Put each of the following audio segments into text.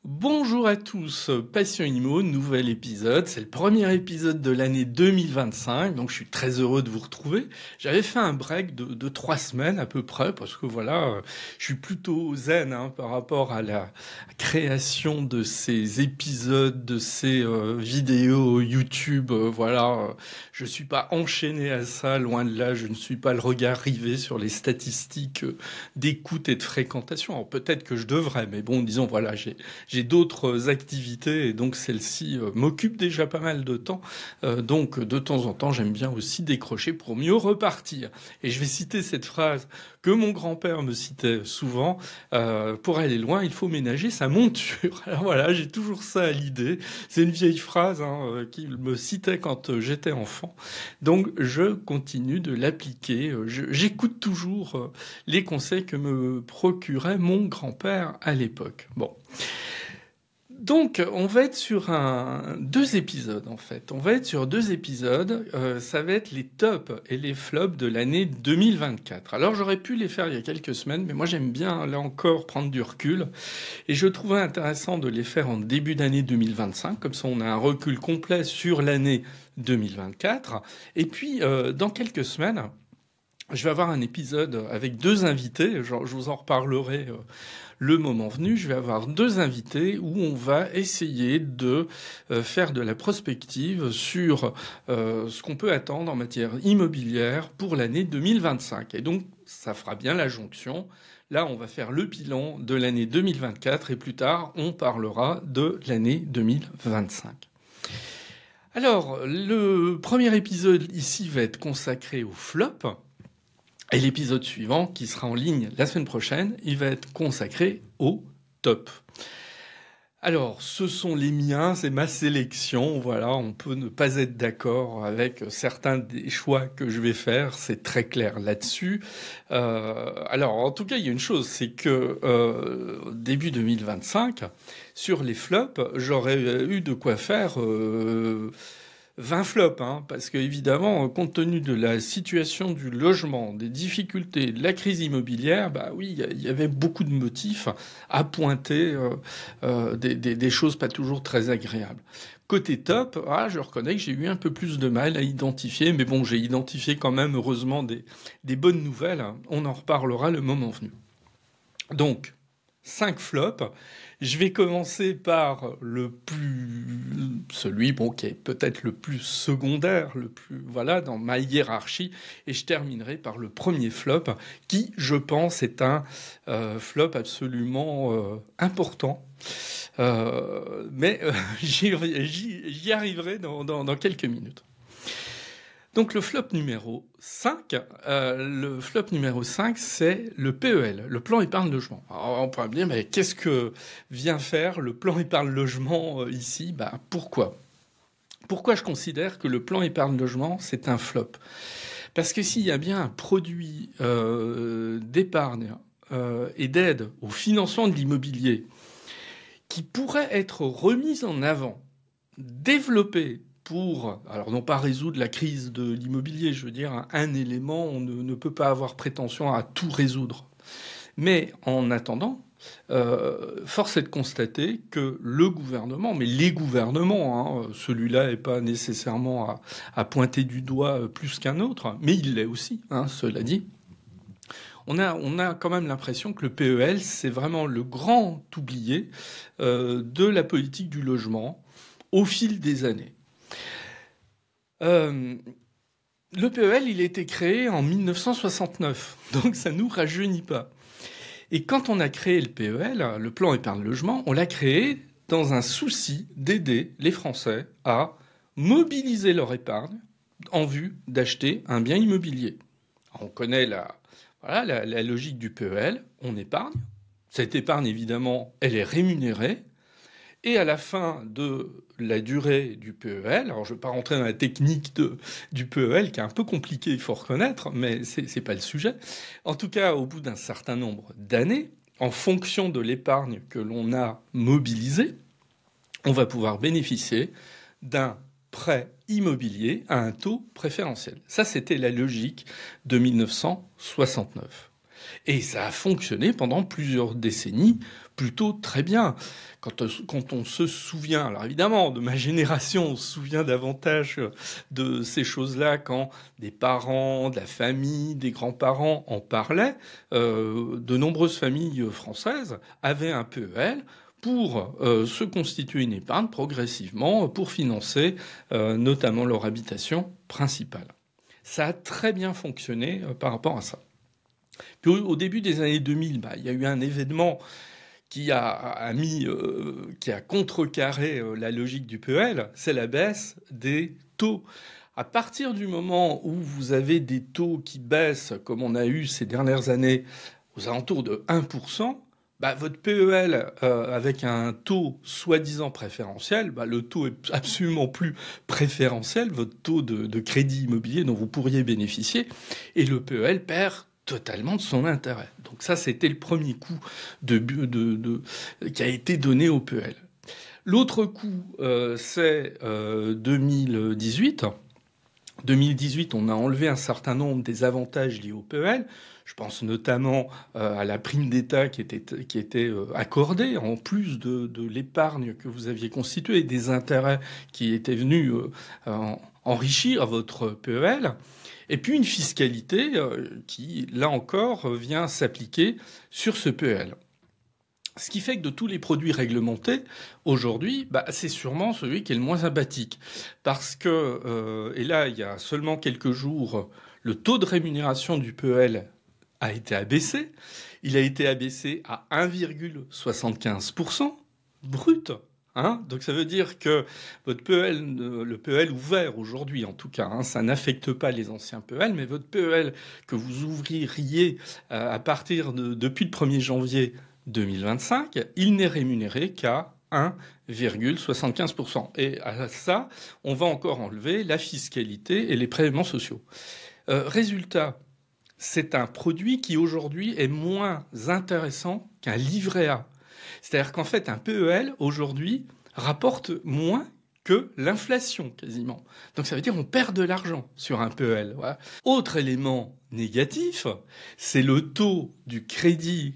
Bonjour à tous, Passion Immo, nouvel épisode. C'est le premier épisode de l'année 2025, donc je suis très heureux de vous retrouver. J'avais fait un break de 3 semaines à peu près, parce que voilà, je suis plutôt zen par rapport à la création de ces épisodes, de ces vidéos YouTube. Je suis pas enchaîné à ça, loin de là. Je ne suis pas le regard rivé sur les statistiques d'écoute et de fréquentation. Alors peut-être que je devrais, mais bon, disons voilà, j'ai d'autres activités et donc celle-ci m'occupe déjà pas mal de temps. Donc de temps en temps, j'aime bien aussi décrocher pour mieux repartir. Et je vais citer cette phrase que mon grand-père me citait souvent. Pour aller loin, il faut ménager sa monture. Alors voilà, j'ai toujours ça à l'idée. C'est une vieille phrase qu'il me citait quand j'étais enfant. Donc je continue de l'appliquer. J'écoute toujours les conseils que me procurait mon grand-père à l'époque. Bon. Donc, on va être sur deux épisodes, en fait. On va être sur deux épisodes. Ça va être les tops et les flops de l'année 2024. Alors, j'aurais pu les faire il y a quelques semaines, mais moi, j'aime bien, là encore, prendre du recul. Et je trouvais intéressant de les faire en début d'année 2025. Comme ça, on a un recul complet sur l'année 2024. Et puis, dans quelques semaines, je vais avoir un épisode avec deux invités. Je vous en reparlerai le moment venu. Je vais avoir deux invités où on va essayer de faire de la prospective sur ce qu'on peut attendre en matière immobilière pour l'année 2025. Et donc, ça fera bien la jonction. Là, on va faire le bilan de l'année 2024 et plus tard, on parlera de l'année 2025. Alors, le premier épisode ici va être consacré au flop. Et l'épisode suivant, qui sera en ligne la semaine prochaine, il va être consacré au top. Alors, ce sont les miens, c'est ma sélection. Voilà, on peut ne pas être d'accord avec certains des choix que je vais faire, c'est très clair là-dessus. Alors, en tout cas, il y a une chose, c'est que début 2025, sur les flops, j'aurais eu de quoi faire 20 flops, parce que évidemment, compte tenu de la situation du logement, des difficultés, de la crise immobilière, bah oui, il y avait beaucoup de motifs à pointer des choses pas toujours très agréables. Côté top, je reconnais que j'ai eu un peu plus de mal à identifier, mais bon, j'ai identifié quand même heureusement des bonnes nouvelles. On en reparlera le moment venu. Donc, 5 flops. Je vais commencer par celui qui est peut-être le plus secondaire, dans ma hiérarchie, et je terminerai par le premier flop, qui, je pense, est un flop absolument important. Mais j'y arriverai dans quelques minutes. Donc le flop numéro 5, c'est le PEL, le plan épargne logement. Alors on pourrait me dire, mais qu'est-ce que vient faire le plan épargne logement ici ? Pourquoi ? Pourquoi je considère que le plan épargne logement, c'est un flop ? Parce que s'il y a bien un produit d'épargne et d'aide au financement de l'immobilier qui pourrait être remis en avant, développé, alors non pas résoudre la crise de l'immobilier, je veux dire, un élément, on ne peut pas avoir prétention à tout résoudre. Mais en attendant, force est de constater que le gouvernement, mais les gouvernements, celui-là n'est pas nécessairement à pointer du doigt plus qu'un autre, mais il l'est aussi, cela dit. On a quand même l'impression que le PEL, c'est vraiment le grand oublié de la politique du logement au fil des années. Le PEL, il a été créé en 1969, donc ça nous rajeunit pas. Et quand on a créé le PEL, le plan épargne logement, on l'a créé dans un souci d'aider les Français à mobiliser leur épargne en vue d'acheter un bien immobilier. On connaît la logique du PEL, on épargne. Cette épargne, évidemment, elle est rémunérée. Et à la fin de la durée du PEL, alors je ne vais pas rentrer dans la technique du PEL, qui est un peu compliquée, il faut reconnaître, mais ce n'est pas le sujet. En tout cas, au bout d'un certain nombre d'années, en fonction de l'épargne que l'on a mobilisée, on va pouvoir bénéficier d'un prêt immobilier à un taux préférentiel. Ça, c'était la logique de 1969. Et ça a fonctionné pendant plusieurs décennies plutôt très bien. Quand on se souvient, alors évidemment, de ma génération, on se souvient davantage de ces choses-là quand des parents, de la famille, des grands-parents en parlaient. De nombreuses familles françaises avaient un PEL pour se constituer une épargne progressivement pour financer notamment leur habitation principale. Ça a très bien fonctionné par rapport à ça. Puis au début des années 2000, il y a eu un événement qui a contrecarré la logique du PEL, c'est la baisse des taux. À partir du moment où vous avez des taux qui baissent, comme on a eu ces dernières années, aux alentours de 1%, votre PEL avec un taux soi-disant préférentiel, le taux est absolument plus préférentiel, votre taux de crédit immobilier dont vous pourriez bénéficier, et le PEL perd totalement de son intérêt. Donc ça, c'était le premier coup qui a été donné au PEL. L'autre coup, c'est 2018. 2018, on a enlevé un certain nombre des avantages liés au PEL. Je pense notamment à la prime d'État qui était accordée en plus de l'épargne que vous aviez constituée et des intérêts qui étaient venus enrichir votre PEL. Et puis une fiscalité qui, là encore, vient s'appliquer sur ce PEL. Ce qui fait que de tous les produits réglementés, aujourd'hui, c'est sûrement celui qui est le moins sympathique. Parce que, et là, il y a seulement quelques jours, le taux de rémunération du PEL a été abaissé. Il a été abaissé à 1,75% brut. Donc ça veut dire que votre PEL, le PEL ouvert aujourd'hui en tout cas, ça n'affecte pas les anciens PEL, mais votre PEL que vous ouvririez à partir depuis le 1er janvier 2025, il n'est rémunéré qu'à 1,75%. Et à ça, on va encore enlever la fiscalité et les prélèvements sociaux. Résultat, c'est un produit qui aujourd'hui est moins intéressant qu'un livret A. C'est-à-dire qu'en fait, un PEL, aujourd'hui, rapporte moins que l'inflation, quasiment. Donc ça veut dire qu'on perd de l'argent sur un PEL. Voilà. Autre élément négatif, c'est le taux du crédit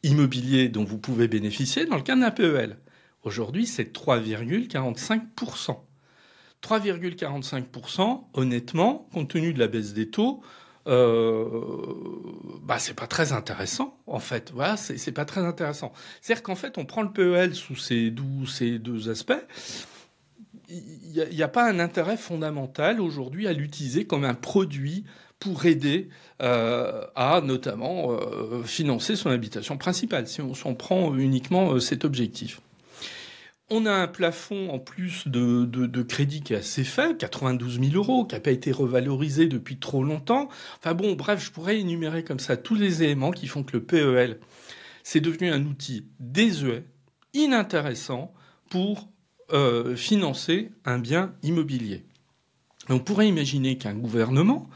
immobilier dont vous pouvez bénéficier dans le cas d'un PEL. Aujourd'hui, c'est 3,45%. 3,45%, honnêtement, compte tenu de la baisse des taux, c'est pas très intéressant en fait. Voilà, c'est pas très intéressant. C'est-à-dire qu'en fait, on prend le PEL sous ces deux aspects. Il n'y a pas un intérêt fondamental aujourd'hui à l'utiliser comme un produit pour aider à notamment financer son habitation principale, si on prend uniquement cet objectif. On a un plafond en plus de crédit qui est assez faible, 92 000 euros, qui n'a pas été revalorisé depuis trop longtemps. Enfin bon, bref, je pourrais énumérer comme ça tous les éléments qui font que le PEL, c'est devenu un outil désuet, inintéressant pour financer un bien immobilier. On pourrait imaginer qu'un gouvernement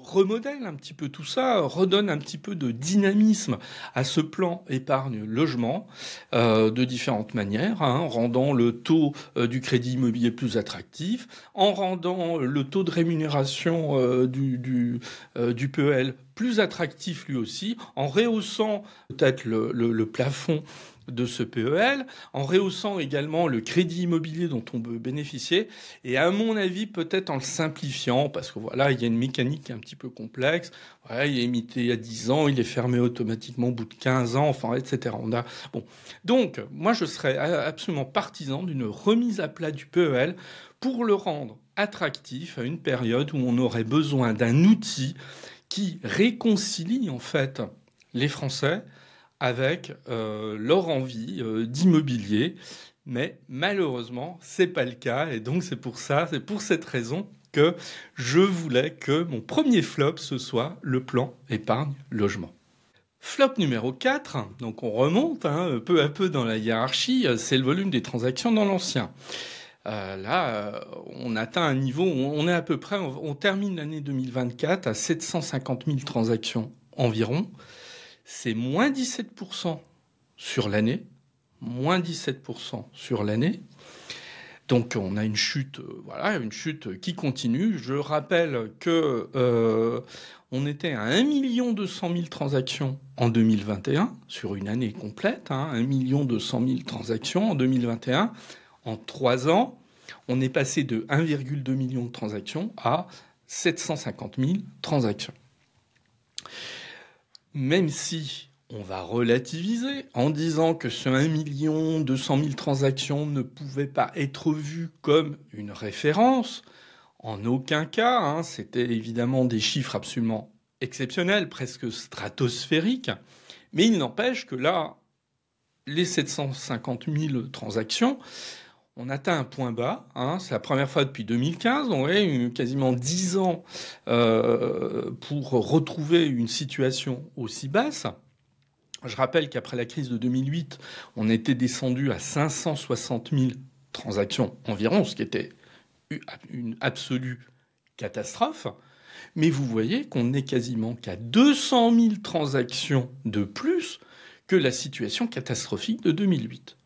remodèle un petit peu tout ça, redonne un petit peu de dynamisme à ce plan épargne-logement de différentes manières, en rendant le taux du crédit immobilier plus attractif, en rendant le taux de rémunération du PEL plus attractif lui aussi, en rehaussant peut-être le plafond de ce PEL, en rehaussant également le crédit immobilier dont on peut bénéficier, et à mon avis, peut-être en le simplifiant, parce que voilà, il y a une mécanique un petit peu complexe. Voilà, il est émité à 10 ans, il est fermé automatiquement au bout de 15 ans, enfin, etc. Donc, moi, je serais absolument partisan d'une remise à plat du PEL pour le rendre attractif à une période où on aurait besoin d'un outil qui réconcilie, en fait, les Français avec leur envie d'immobilier, mais malheureusement, c'est pas le cas, et donc c'est pour cette raison que je voulais que mon premier flop, ce soit le plan épargne logement. Flop numéro 4, donc on remonte peu à peu dans la hiérarchie, c'est le volume des transactions dans l'ancien. Là, on atteint un niveau où on est à peu près, on termine l'année 2024 à 750 000 transactions environ. C'est moins 17% sur l'année. Moins 17% sur l'année. Donc on a une chute, voilà, une chute qui continue. Je rappelle que on était à 1 200 000 transactions en 2021, sur une année complète, 1 200 000 transactions en 2021. En 3 ans, on est passé de 1,2 million de transactions à 750 000 transactions. Même si on va relativiser en disant que ce 1 200 000 transactions ne pouvait pas être vu comme une référence, en aucun cas, c'était évidemment des chiffres absolument exceptionnels, presque stratosphériques, mais il n'empêche que là, les 750 000 transactions, on atteint un point bas, c'est la première fois depuis 2015, on a eu quasiment 10 ans pour retrouver une situation aussi basse. Je rappelle qu'après la crise de 2008, on était descendu à 560 000 transactions environ, ce qui était une absolue catastrophe. Mais vous voyez qu'on n'est quasiment qu'à 200 000 transactions de plus que la situation catastrophique de 2008.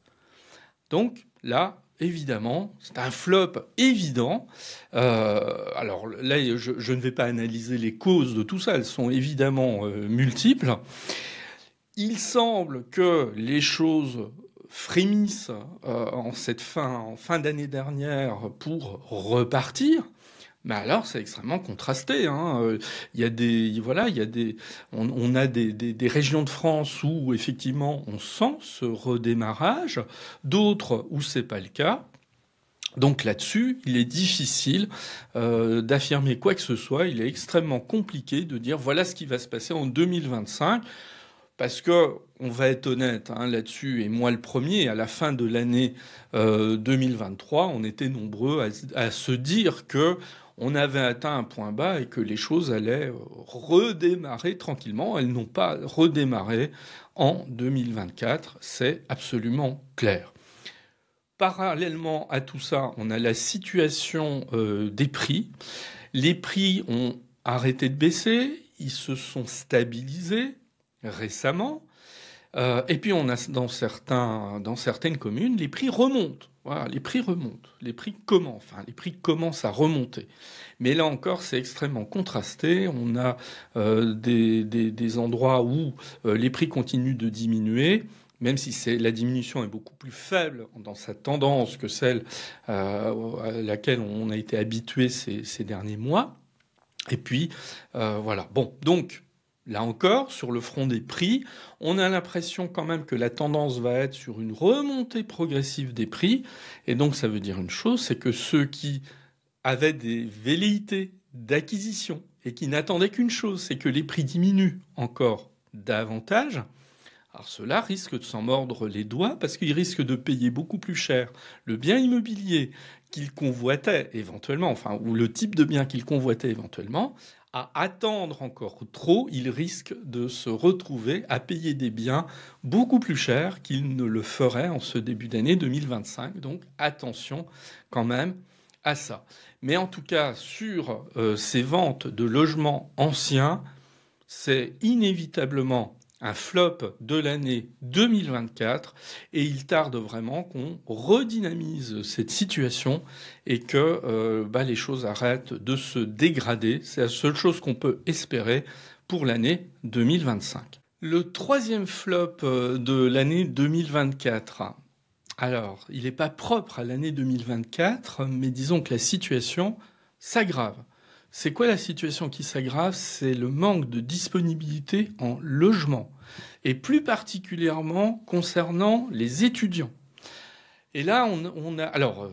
Donc là, évidemment, c'est un flop évident. Alors là, je ne vais pas analyser les causes de tout ça, elles sont évidemment multiples. Il semble que les choses frémissent en fin d'année dernière pour repartir. Mais alors, c'est extrêmement contrasté. Il y a on a des régions de France où effectivement on sent ce redémarrage, d'autres où c'est pas le cas. Donc là-dessus, il est difficile d'affirmer quoi que ce soit. Il est extrêmement compliqué de dire voilà ce qui va se passer en 2025. Parce que, on va être honnête là-dessus, et moi le premier, à la fin de l'année 2023, on était nombreux à se dire que on avait atteint un point bas et que les choses allaient redémarrer tranquillement. Elles n'ont pas redémarré en 2024, c'est absolument clair. Parallèlement à tout ça, on a la situation des prix. Les prix ont arrêté de baisser, ils se sont stabilisés récemment. Et puis on a dans certaines communes, les prix remontent. Voilà, les prix remontent. Les prix commencent à remonter. Mais là encore, c'est extrêmement contrasté. On a des endroits où les prix continuent de diminuer, même si la diminution est beaucoup plus faible dans sa tendance que celle à laquelle on a été habitué ces derniers mois. Et puis, voilà. Bon, donc, là encore, sur le front des prix, on a l'impression quand même que la tendance va être sur une remontée progressive des prix. Et donc, ça veut dire une chose, c'est que ceux qui avaient des velléités d'acquisition et qui n'attendaient qu'une chose, c'est que les prix diminuent encore davantage. Alors ceux-là risquent de s'en mordre les doigts parce qu'ils risquent de payer beaucoup plus cher le bien immobilier qu'ils convoitaient éventuellement, ou le type de bien qu'ils convoitaient éventuellement. À attendre encore trop, ils risquent de se retrouver à payer des biens beaucoup plus chers qu'ils ne le feraient en ce début d'année 2025. Donc attention quand même à ça. Mais en tout cas, sur ces ventes de logements anciens, c'est inévitablement un flop de l'année 2024 et il tarde vraiment qu'on redynamise cette situation et que les choses arrêtent de se dégrader. C'est la seule chose qu'on peut espérer pour l'année 2025. Le troisième flop de l'année 2024. Alors, il n'est pas propre à l'année 2024, mais disons que la situation s'aggrave. C'est quoi la situation qui s'aggrave? C'est le manque de disponibilité en logement, et plus particulièrement concernant les étudiants. Et là, on a... Alors,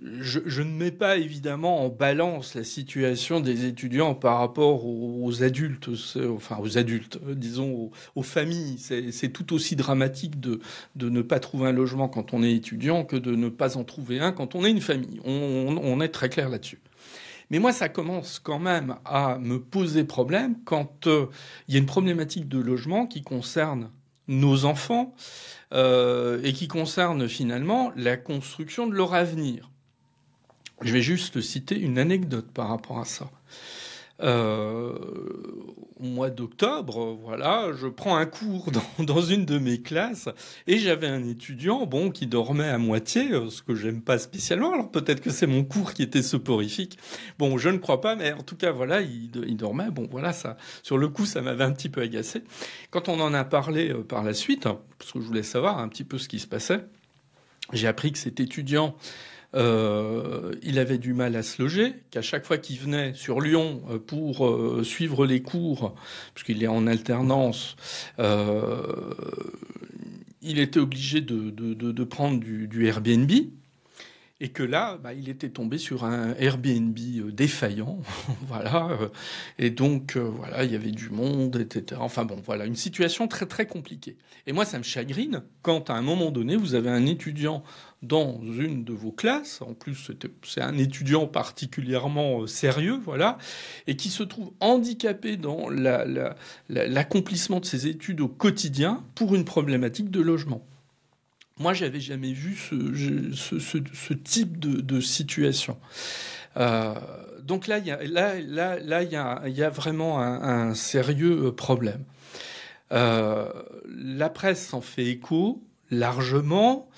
je ne mets pas évidemment en balance la situation des étudiants par rapport aux adultes, disons aux familles. C'est tout aussi dramatique de ne pas trouver un logement quand on est étudiant que de ne pas en trouver un quand on est une famille. On est très clair là-dessus. Mais moi, ça commence quand même à me poser problème quand il y a une problématique de logement qui concerne nos enfants et qui concerne finalement la construction de leur avenir. Je vais juste citer une anecdote par rapport à ça. euh, au mois d'octobre, voilà, je prends un cours dans une de mes classes et j'avais un étudiant, bon, qui dormait à moitié, ce que j'aime pas spécialement. Alors peut-être que c'est mon cours qui était soporifique. Bon, je ne crois pas, mais en tout cas, voilà, il dormait. Bon, voilà, ça, sur le coup, ça m'avait un petit peu agacé. Quand on en a parlé par la suite, parce que je voulais savoir un petit peu ce qui se passait, j'ai appris que cet étudiant il avait du mal à se loger, qu'à chaque fois qu'il venait sur Lyon pour suivre les cours, puisqu'il est en alternance, il était obligé de prendre du Airbnb. Et que là, bah, il était tombé sur un Airbnb défaillant, voilà. Et donc, voilà, il y avait du monde, etc. Enfin bon, voilà, une situation très très compliquée. Et moi, ça me chagrine quand, à un moment donné, vous avez un étudiant dans une de vos classes, en plus c'est un étudiant particulièrement sérieux, voilà, et qui se trouve handicapé dans l'accomplissement de ses études au quotidien pour une problématique de logement. Moi, j'avais jamais vu ce type de situation. Donc là, il y a vraiment un sérieux problème. La presse s'en fait écho largement.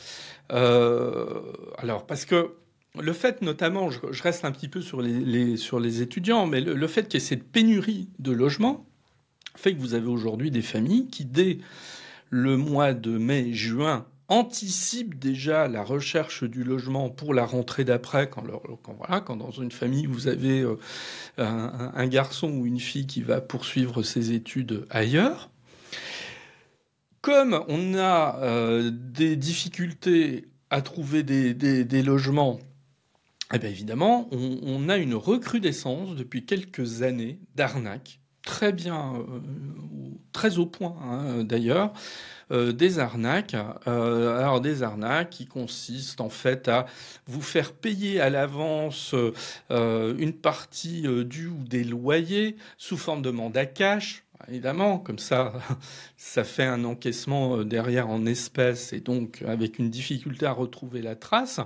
Alors, parce que le fait, notamment, je reste un petit peu sur les étudiants, mais le fait qu'il y ait cette pénurie de logements fait que vous avez aujourd'hui des familles qui, dès le mois de mai-juin, anticipe déjà la recherche du logement pour la rentrée d'après, quand dans une famille vous avez un garçon ou une fille qui va poursuivre ses études ailleurs. Comme on a des difficultés à trouver des logements, eh bien évidemment, on a une recrudescence depuis quelques années d'arnaques, très bien, très au point d'ailleurs, des arnaques. Alors des arnaques qui consistent en fait à vous faire payer à l'avance une partie due ou des loyers sous forme de mandat cash. Évidemment, comme ça, ça fait un encaissement derrière en espèces et donc avec une difficulté à retrouver la trace.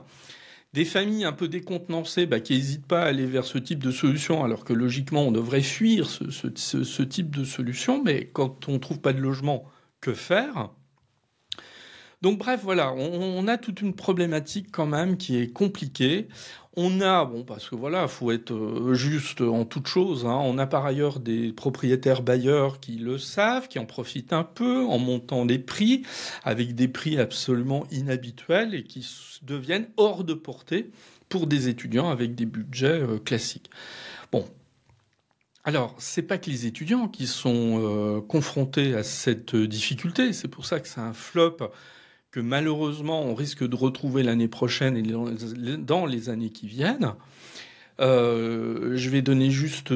Des familles un peu décontenancées qui n'hésitent pas à aller vers ce type de solution, alors que logiquement on devrait fuir ce type de solution, mais quand on ne trouve pas de logement, que faire ? Donc bref, voilà, on a toute une problématique quand même qui est compliquée. On a, bon, parce que voilà, faut être juste en toute chose, hein, on a par ailleurs des propriétaires bailleurs qui le savent, qui en profitent un peu en montant les prix, avec des prix absolument inhabituels et qui deviennent hors de portée pour des étudiants avec des budgets classiques. Bon. Alors, c'est pas que les étudiants qui sont confrontés à cette difficulté, c'est pour ça que c'est un flop que malheureusement on risque de retrouver l'année prochaine et dans les années qui viennent. Je vais donner juste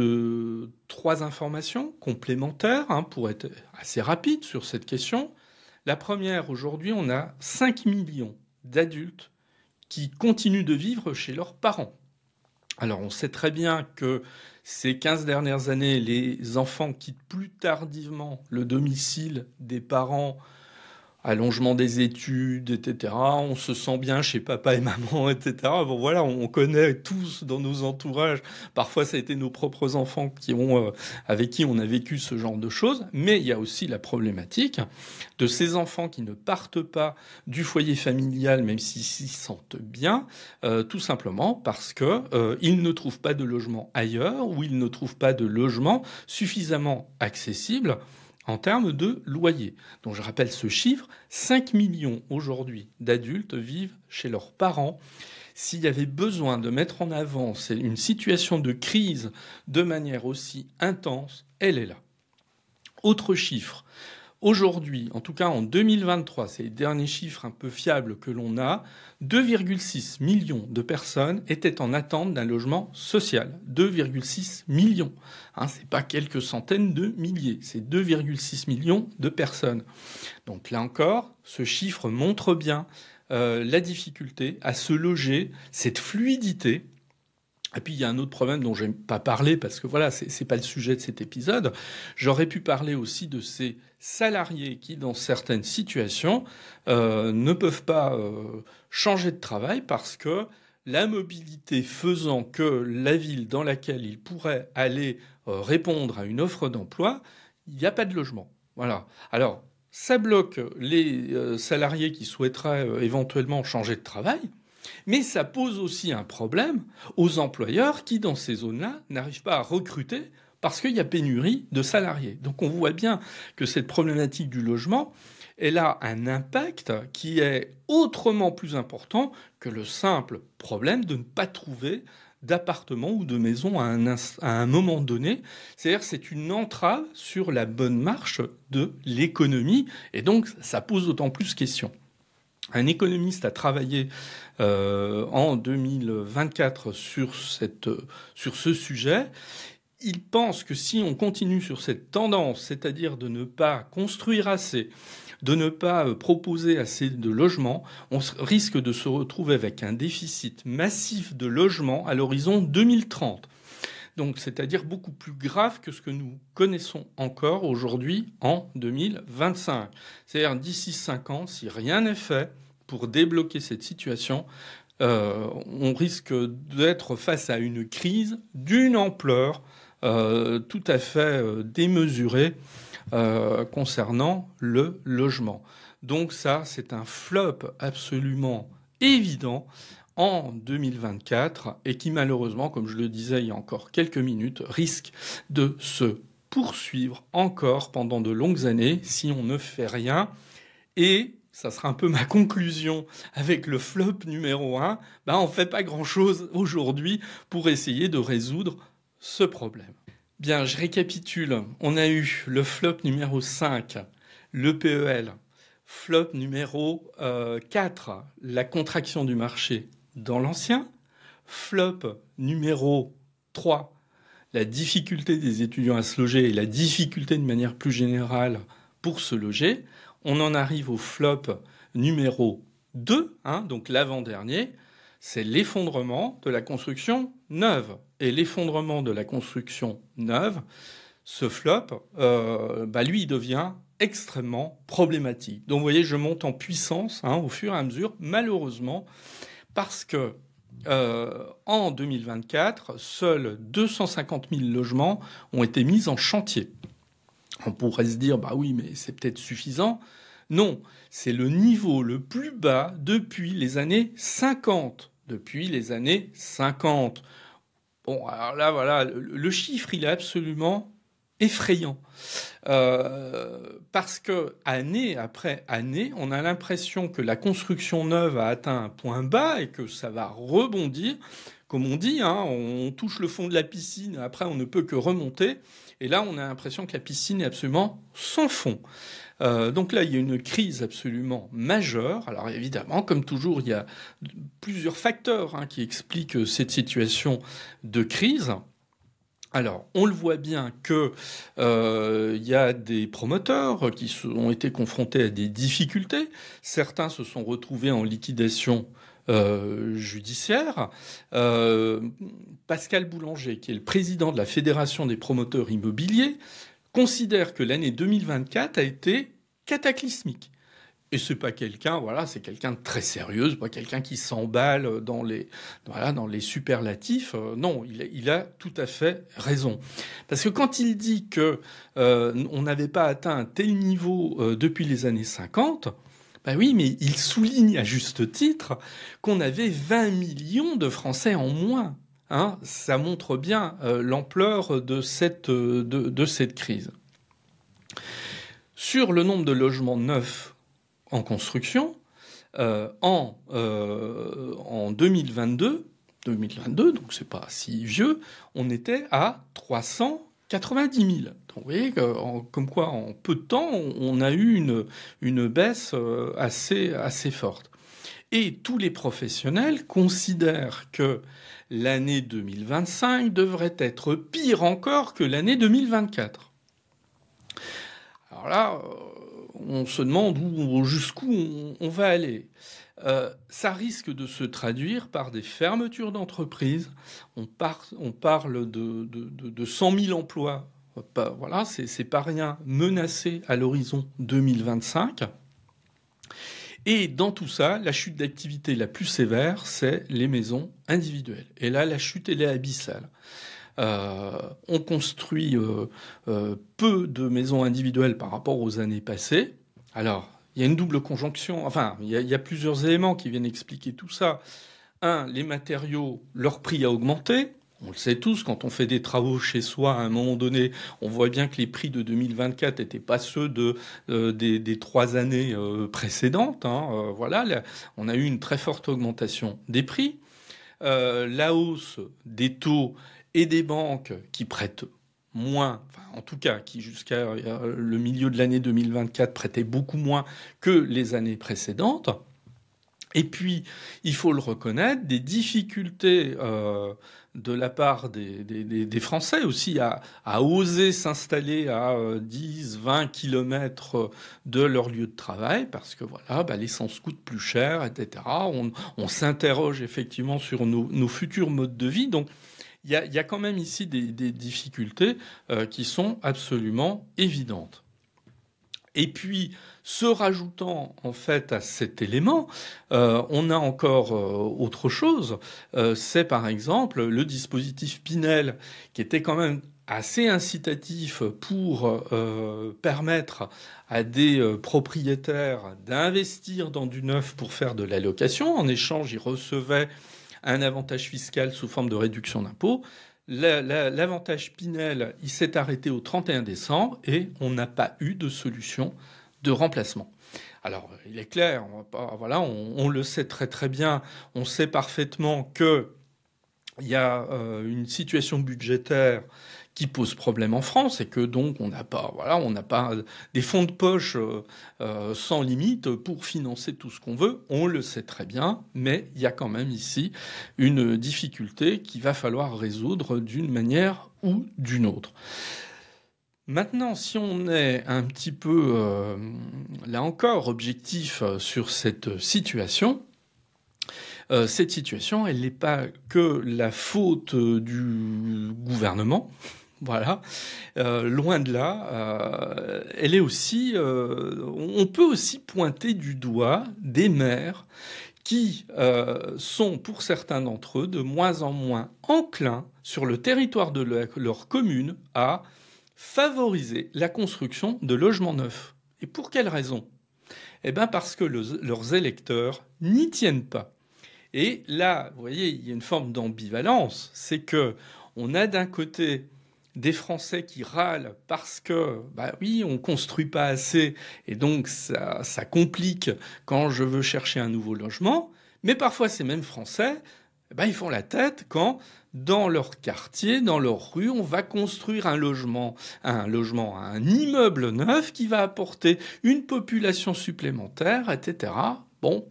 3 informations complémentaires pour être assez rapide sur cette question. La première, aujourd'hui, on a 5 millions d'adultes qui continuent de vivre chez leurs parents. Alors on sait très bien que ces 15 dernières années, les enfants quittent plus tardivement le domicile des parents, allongement des études, etc. On se sent bien chez papa et maman, etc. Bon voilà, on connaît tous dans nos entourages. Parfois, ça a été nos propres enfants avec qui on a vécu ce genre de choses. Mais il y a aussi la problématique de ces enfants qui ne partent pas du foyer familial, même s'ils s'y sentent bien, tout simplement parce que ils ne trouvent pas de logement ailleurs ou ils ne trouvent pas de logement suffisamment accessible en termes de loyer. Donc je rappelle ce chiffre, 5 millions aujourd'hui d'adultes vivent chez leurs parents. S'il y avait besoin de mettre en avant une situation de crise de manière aussi intense, elle est là. Autre chiffre. Aujourd'hui, en tout cas en 2023, c'est les derniers chiffres un peu fiables que l'on a, 2,6 millions de personnes étaient en attente d'un logement social. 2,6 millions. C'est pas quelques centaines de milliers, c'est 2,6 millions de personnes. Donc là encore, ce chiffre montre bien la difficulté à se loger, cette fluidité. Et puis il y a un autre problème dont je n'ai pas parlé parce que voilà, c'est pas le sujet de cet épisode. J'aurais pu parler aussi de ces salariés qui, dans certaines situations, ne peuvent pas changer de travail parce que la mobilité faisant que la ville dans laquelle ils pourraient aller répondre à une offre d'emploi, il n'y a pas de logement. Voilà. Alors, ça bloque les salariés qui souhaiteraient éventuellement changer de travail, mais ça pose aussi un problème aux employeurs qui, dans ces zones-là, n'arrivent pas à recruter parce qu'il y a pénurie de salariés. Donc on voit bien que cette problématique du logement, elle a un impact qui est autrement plus important que le simple problème de ne pas trouver d'appartement ou de maison à un moment donné. C'est-à-dire c'est une entrave sur la bonne marche de l'économie et donc ça pose d'autant plus question. Un économiste a travaillé en 2024 sur ce sujet. Il pense que si on continue sur cette tendance, c'est-à-dire de ne pas construire assez, de ne pas proposer assez de logements, on risque de se retrouver avec un déficit massif de logements à l'horizon 2030. Donc, c'est-à-dire beaucoup plus grave que ce que nous connaissons encore aujourd'hui en 2025. C'est-à-dire d'ici 5 ans, si rien n'est fait pour débloquer cette situation, on risque d'être face à une crise d'une ampleur tout à fait démesurée concernant le logement. Donc ça, c'est un flop absolument évident en 2024 et qui malheureusement, comme je le disais il y a encore quelques minutes, risque de se poursuivre encore pendant de longues années si on ne fait rien. Et ça sera un peu ma conclusion avec le flop numéro 1, on ne fait pas grand-chose aujourd'hui pour essayer de résoudre ce problème. Bien, je récapitule. On a eu le flop numéro 5, le PEL. Flop numéro 4, la contraction du marché dans l'ancien. Flop numéro 3, la difficulté des étudiants à se loger et la difficulté de manière plus générale pour se loger. On en arrive au flop numéro 2, donc l'avant-dernier, c'est l'effondrement de la construction neuve. Et l'effondrement de la construction neuve, ce flop, lui, il devient extrêmement problématique. Donc vous voyez, je monte en puissance au fur et à mesure, malheureusement, parce que en 2024, seuls 250 000 logements ont été mis en chantier. On pourrait se dire, oui, mais c'est peut-être suffisant. Non, c'est le niveau le plus bas depuis les années 50. Depuis les années 50. Bon, alors là, voilà, le chiffre, il est absolument effrayant. Parce que année après année, on a l'impression que la construction neuve a atteint un point bas et que ça va rebondir. Comme on dit, on touche le fond de la piscine, après on ne peut que remonter. Et là, on a l'impression que la piscine est absolument sans fond. Donc là, il y a une crise absolument majeure. Alors évidemment, comme toujours, il y a plusieurs facteurs qui expliquent cette situation de crise. Alors, on le voit bien que y a des promoteurs qui ont été confrontés à des difficultés. Certains se sont retrouvés en liquidation judiciaire. Pascal Boulanger, qui est le président de la Fédération des promoteurs immobiliers, considère que l'année 2024 a été cataclysmique. Et c'est pas quelqu'un, c'est quelqu'un de très sérieux, c'est pas quelqu'un qui s'emballe dans les superlatifs. Non, il a tout à fait raison. Parce que quand il dit que on n'avait pas atteint un tel niveau depuis les années 50, oui, mais il souligne à juste titre qu'on avait 20 millions de Français en moins. Ça montre bien l'ampleur de cette crise. Sur le nombre de logements neufs en construction, en 2022, donc c'est pas si vieux, on était à 390 000. Donc vous voyez comme quoi en peu de temps, on a eu une baisse assez forte. Et tous les professionnels considèrent que l'année 2025 devrait être pire encore que l'année 2024. Alors là, on se demande jusqu'où on va aller. Ça risque de se traduire par des fermetures d'entreprises. On parle de 100 000 emplois. C'est pas rien menacé à l'horizon 2025. Et dans tout ça, la chute d'activité la plus sévère, c'est les maisons individuelles. Et là, la chute, elle est abyssale. On construit peu de maisons individuelles par rapport aux années passées. Alors, il y a une double conjonction, enfin, il y a plusieurs éléments qui viennent expliquer tout ça. Un, les matériaux, leur prix a augmenté. On le sait tous, quand on fait des travaux chez soi, à un moment donné, on voit bien que les prix de 2024 n'étaient pas ceux des 3 années précédentes. Voilà, là, on a eu une très forte augmentation des prix. La hausse des taux et des banques qui prêtent moins, enfin, en tout cas, qui jusqu'à le milieu de l'année 2024 prêtaient beaucoup moins que les années précédentes. Et puis, il faut le reconnaître, des difficultés de la part des Français aussi à oser s'installer à 10, 20 kilomètres de leur lieu de travail, parce que voilà, l'essence coûte plus cher, etc. On s'interroge effectivement sur nos futurs modes de vie. Donc, il y a quand même ici des difficultés qui sont absolument évidentes. Et puis, se rajoutant en fait à cet élément, on a encore autre chose. C'est par exemple le dispositif Pinel, qui était quand même assez incitatif pour permettre à des propriétaires d'investir dans du neuf pour faire de la location. En échange, ils recevaient un avantage fiscal sous forme de réduction d'impôt. L'avantage Pinel, il s'est arrêté au 31 décembre et on n'a pas eu de solution de remplacement. Alors, il est clair, on le sait très très bien, on sait parfaitement qu'il y a une situation budgétaire qui pose problème en France et que donc on n'a pas des fonds de poche sans limite pour financer tout ce qu'on veut. On le sait très bien, mais il y a quand même ici une difficulté qu'il va falloir résoudre d'une manière ou d'une autre. Maintenant, si on est un petit peu, là encore, objectif sur cette situation, elle n'est pas que la faute du gouvernement. Voilà, loin de là, elle est aussi. On peut aussi pointer du doigt des maires qui sont, pour certains d'entre eux, de moins en moins enclins sur le territoire de leur commune à favoriser la construction de logements neufs. Et pour quelle raison ? Eh bien, parce que leurs électeurs n'y tiennent pas. Et là, vous voyez, il y a une forme d'ambivalence. C'est que on a d'un côté des Français qui râlent parce que, oui, on construit pas assez et donc ça complique quand je veux chercher un nouveau logement. Mais parfois, ces mêmes Français, ils font la tête quand, dans leur quartier, dans leur rue, on va construire un immeuble neuf qui va apporter une population supplémentaire, etc. Bon.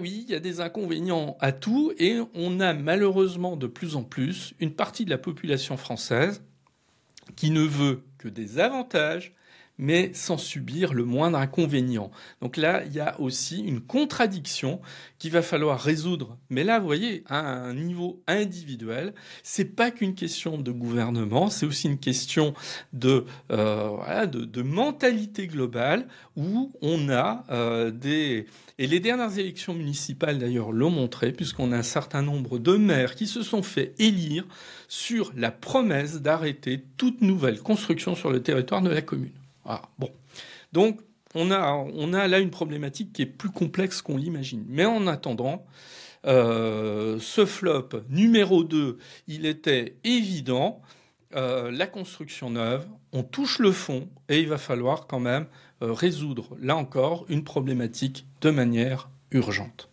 Oui, il y a des inconvénients à tout et on a malheureusement de plus en plus une partie de la population française qui ne veut que des avantages mais sans subir le moindre inconvénient. Donc là, il y a aussi une contradiction qu'il va falloir résoudre. Mais là, vous voyez, à un niveau individuel, c'est pas qu'une question de gouvernement, c'est aussi une question de mentalité globale où on a des... Et les dernières élections municipales, d'ailleurs, l'ont montré, puisqu'on a un certain nombre de maires qui se sont fait élire sur la promesse d'arrêter toute nouvelle construction sur le territoire de la commune. Voilà. Bon. Donc, on a là une problématique qui est plus complexe qu'on l'imagine. Mais en attendant, ce flop numéro 2, il était évident. La construction neuve, on touche le fond et il va falloir quand même résoudre, là encore, une problématique de manière urgente.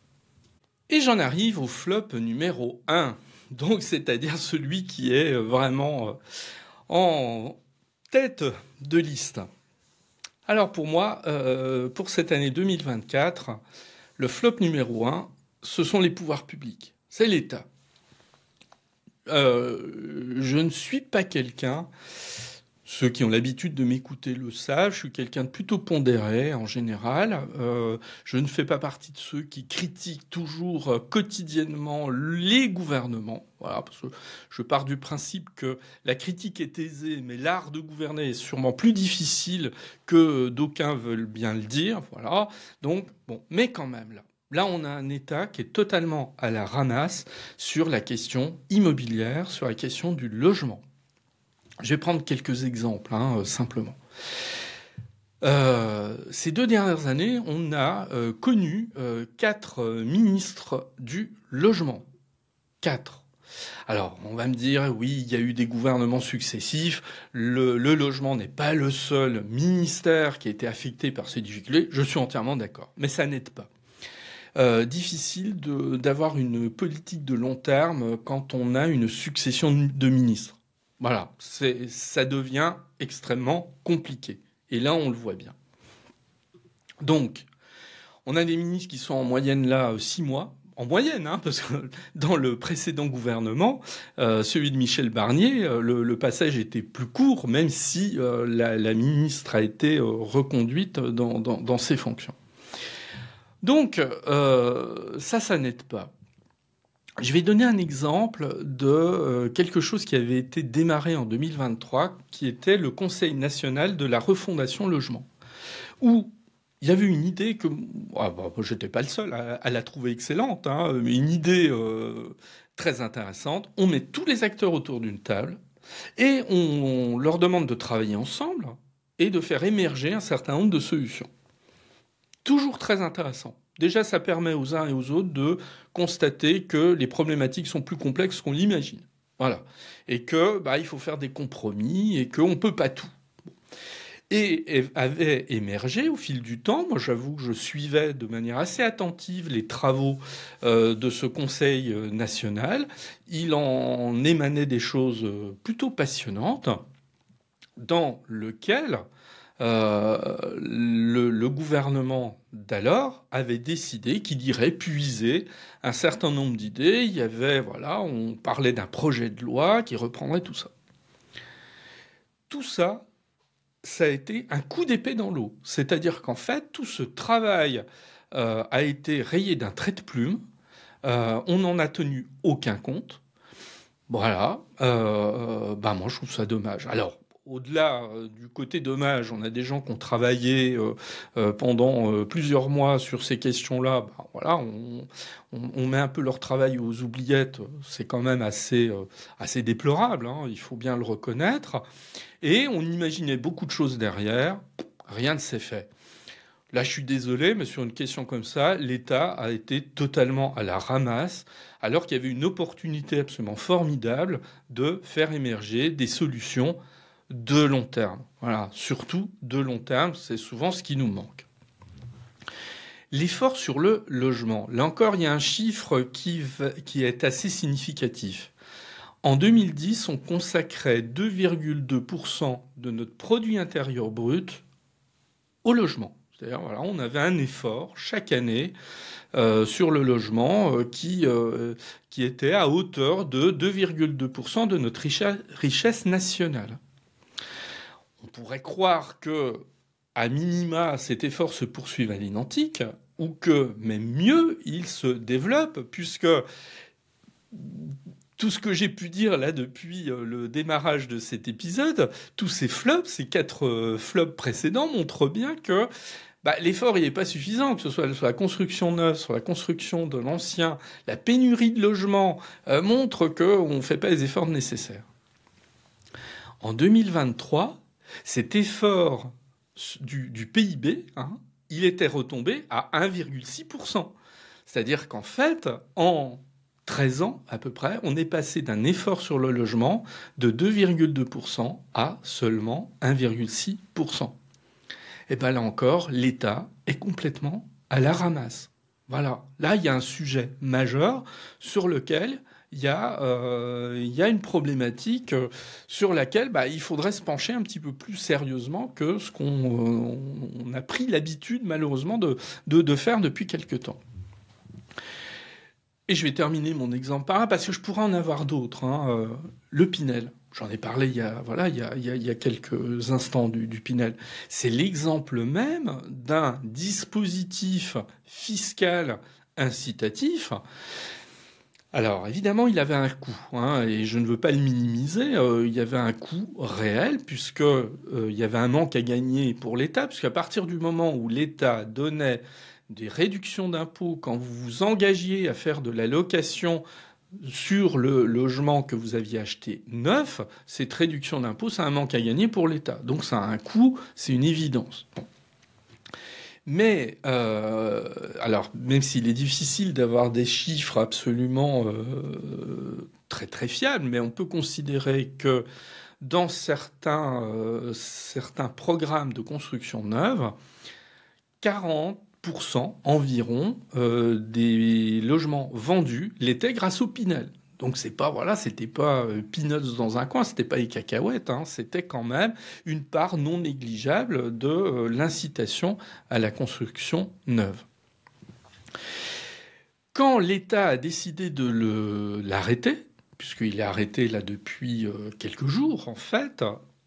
Et j'en arrive au flop numéro 1, donc c'est-à-dire celui qui est vraiment en tête de liste. Alors pour moi, pour cette année 2024, le flop numéro 1, ce sont les pouvoirs publics, c'est l'État. Je ne suis pas quelqu'un, ceux qui ont l'habitude de m'écouter le savent, je suis quelqu'un de plutôt pondéré en général. Je ne fais pas partie de ceux qui critiquent toujours quotidiennement les gouvernements. Voilà, parce que je pars du principe que la critique est aisée, mais l'art de gouverner est sûrement plus difficile que d'aucuns veulent bien le dire. Voilà. Donc, bon, mais quand même là. Là, on a un État qui est totalement à la ramasse sur la question immobilière, sur la question du logement. Je vais prendre quelques exemples, simplement. Ces 2 dernières années, on a connu 4 ministres du logement. 4. Alors, on va me dire, oui, il y a eu des gouvernements successifs, le logement n'est pas le seul ministère qui a été affecté par ces difficultés, je suis entièrement d'accord, mais ça n'aide pas. Difficile d'avoir une politique de long terme quand on a une succession de ministres. Voilà, ça devient extrêmement compliqué. Et là, on le voit bien. Donc, on a des ministres qui sont en moyenne là 6 mois. En moyenne, parce que dans le précédent gouvernement, celui de Michel Barnier, le passage était plus court, même si la ministre a été reconduite dans ses fonctions. Donc, ça n'aide pas. Je vais donner un exemple de quelque chose qui avait été démarré en 2023, qui était le Conseil national de la refondation logement, où il y avait une idée que je n'étais pas le seul à la trouver excellente, mais une idée très intéressante. On met tous les acteurs autour d'une table et on leur demande de travailler ensemble et de faire émerger un certain nombre de solutions. Toujours très intéressant. Déjà, ça permet aux uns et aux autres de constater que les problématiques sont plus complexes qu'on l'imagine. Voilà. Et que il faut faire des compromis et qu'on ne peut pas tout. Et avait émergé au fil du temps, moi j'avoue que je suivais de manière assez attentive les travaux de ce Conseil national, il en émanait des choses plutôt passionnantes, dans lequel le gouvernement d'alors avait décidé qu'il irait puiser un certain nombre d'idées. Il y avait, on parlait d'un projet de loi qui reprendrait tout ça. Tout ça, ça a été un coup d'épée dans l'eau. C'est-à-dire qu'en fait, tout ce travail a été rayé d'un trait de plume. On n'en a tenu aucun compte. Voilà. Moi, je trouve ça dommage. Alors, au-delà du côté dommage, on a des gens qui ont travaillé pendant plusieurs mois sur ces questions-là. On met un peu leur travail aux oubliettes. C'est quand même assez déplorable, il faut bien le reconnaître. Et on imaginait beaucoup de choses derrière. Rien ne s'est fait. Là, je suis désolé, mais sur une question comme ça, l'État a été totalement à la ramasse, alors qu'il y avait une opportunité absolument formidable de faire émerger des solutions de long terme. Voilà, surtout de long terme, c'est souvent ce qui nous manque. L'effort sur le logement. Là encore, il y a un chiffre qui est assez significatif. En 2010, on consacrait 2,2% de notre produit intérieur brut au logement. C'est-à-dire, on avait un effort chaque année sur le logement qui était à hauteur de 2,2% de notre richesse nationale. On pourrait croire que, à minima, cet effort se poursuive à l'identique, ou que, même mieux, il se développe, puisque tout ce que j'ai pu dire là depuis le démarrage de cet épisode, tous ces flops, ces 4 flops précédents montrent bien que l'effort il n'est pas suffisant, que ce soit sur la construction neuve, sur la construction de l'ancien, la pénurie de logements montre qu'on ne fait pas les efforts nécessaires. En 2023, cet effort du PIB, il était retombé à 1,6%. C'est-à-dire qu'en fait, en 13 ans à peu près, on est passé d'un effort sur le logement de 2,2% à seulement 1,6%. Et bien là encore, l'État est complètement à la ramasse. Voilà. Là, il y a un sujet majeur sur lequel il y a une problématique sur laquelle il faudrait se pencher un petit peu plus sérieusement que ce qu'on a pris l'habitude malheureusement de faire depuis quelque temps. Et je vais terminer mon exemple par là, parce que je pourrais en avoir d'autres. Le Pinel, j'en ai parlé il y a quelques instants du Pinel. C'est l'exemple même d'un dispositif fiscal incitatif. Alors, évidemment, il avait un coût, et je ne veux pas le minimiser. Il y avait un coût réel, puisqu'il y avait un manque à gagner pour l'État, puisqu'à partir du moment où l'État donnait des réductions d'impôts quand vous vous engagiez à faire de la location sur le logement que vous aviez acheté neuf, cette réduction d'impôt, c'est un manque à gagner pour l'État. Donc ça a un coût, c'est une évidence. Bon. Mais, alors, même s'il est difficile d'avoir des chiffres absolument très très fiables, mais on peut considérer que dans certains programmes de construction neuve, 40% environ des logements vendus l'étaient grâce au Pinel. Donc c'était pas peanuts dans un coin, c'était pas les cacahuètes, hein, c'était quand même une part non négligeable de l'incitation à la construction neuve. Quand l'État a décidé de l'arrêter, puisqu'il est arrêté là depuis quelques jours en fait,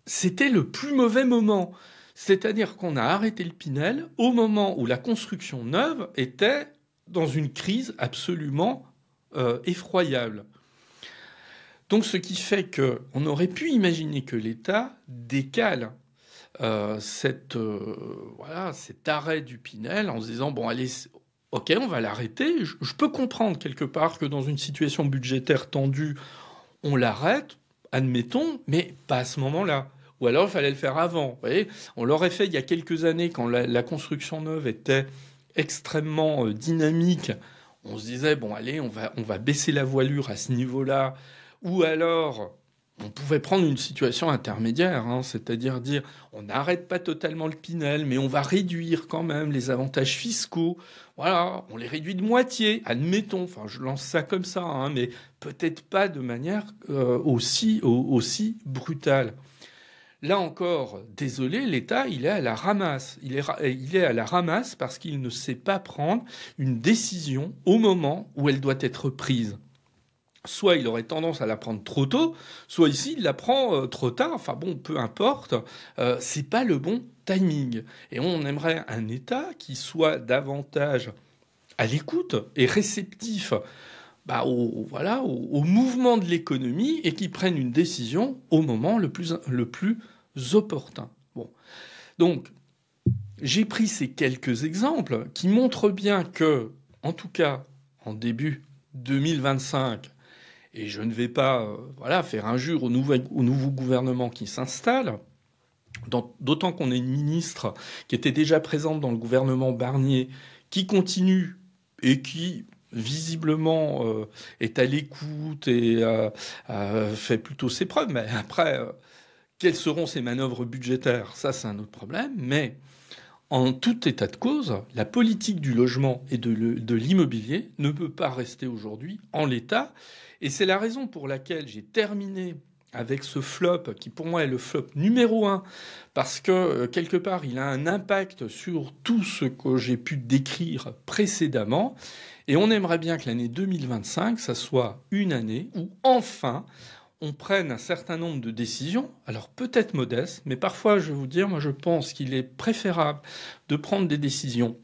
c'était le plus mauvais moment. C'est-à-dire qu'on a arrêté le Pinel au moment où la construction neuve était dans une crise absolument effroyable. Donc ce qui fait qu'on aurait pu imaginer que l'État décale cet arrêt du Pinel en se disant bon allez, ok, on va l'arrêter. Je peux comprendre quelque part que dans une situation budgétaire tendue, on l'arrête, admettons, mais pas à ce moment-là. Ou alors, il fallait le faire avant. Vous voyez, on l'aurait fait il y a quelques années quand la construction neuve était extrêmement dynamique. On se disait, bon, allez, on va baisser la voilure à ce niveau-là. Ou alors, on pouvait prendre une situation intermédiaire, hein, c'est-à-dire dire, on n'arrête pas totalement le Pinel, mais on va réduire quand même les avantages fiscaux. Voilà, on les réduit de moitié, admettons. Enfin, je lance ça comme ça, hein, mais peut-être pas de manière aussi brutale. Là encore, désolé, l'État, il est à la ramasse. Il est à la ramasse parce qu'il ne sait pas prendre une décision au moment où elle doit être prise. Soit il aurait tendance à la prendre trop tôt, soit ici, il la prend trop tard. Enfin bon, peu importe, c'est pas le bon timing. Et on aimerait un État qui soit davantage à l'écoute et réceptif au mouvement de l'économie et qui prenne une décision au moment le plus opportun. Bon. Donc, j'ai pris ces quelques exemples qui montrent bien que, en tout cas, en début 2025, et je ne vais pas faire injure au nouveau gouvernement qui s'installe, d'autant qu'on a une ministre qui était déjà présente dans le gouvernement Barnier, qui continue et qui visiblement est à l'écoute et fait plutôt ses preuves. Mais après, quelles seront ses manœuvres budgétaires? Ça, c'est un autre problème. Mais en tout état de cause, la politique du logement et de l'immobilier ne peut pas rester aujourd'hui en l'état. Et c'est la raison pour laquelle j'ai terminé avec ce flop qui pour moi est le flop numéro 1 parce que quelque part il a un impact sur tout ce que j'ai pu décrire précédemment et on aimerait bien que l'année 2025 ça soit une année où enfin on prenne un certain nombre de décisions, alors peut-être modestes, mais parfois je vais vous dire, moi je pense qu'il est préférable de prendre des décisions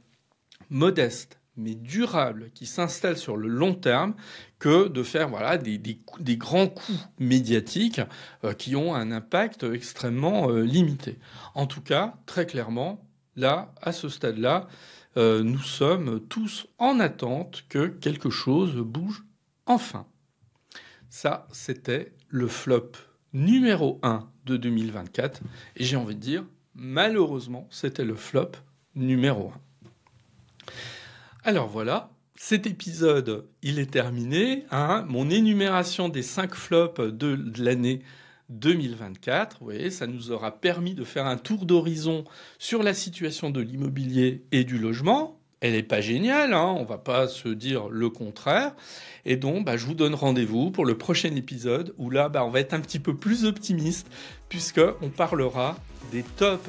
modestes mais durables, qui s'installent sur le long terme, que de faire des grands coups médiatiques qui ont un impact extrêmement limité. En tout cas, très clairement, là, à ce stade-là, nous sommes tous en attente que quelque chose bouge enfin. Ça, c'était le flop numéro 1 de 2024. Et j'ai envie de dire, malheureusement, c'était le flop numéro 1. Alors voilà, cet épisode, il est terminé. Hein, mon énumération des 5 flops de l'année 2024. Vous voyez, ça nous aura permis de faire un tour d'horizon sur la situation de l'immobilier et du logement. Elle n'est pas géniale, hein, on ne va pas se dire le contraire. Et donc, je vous donne rendez-vous pour le prochain épisode où là, on va être un petit peu plus optimiste puisqu'on parlera des tops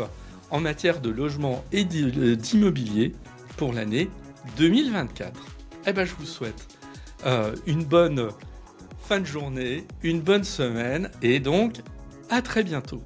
en matière de logement et d'immobilier pour l'année 2024. Je vous souhaite une bonne fin de journée, une bonne semaine et donc à très bientôt.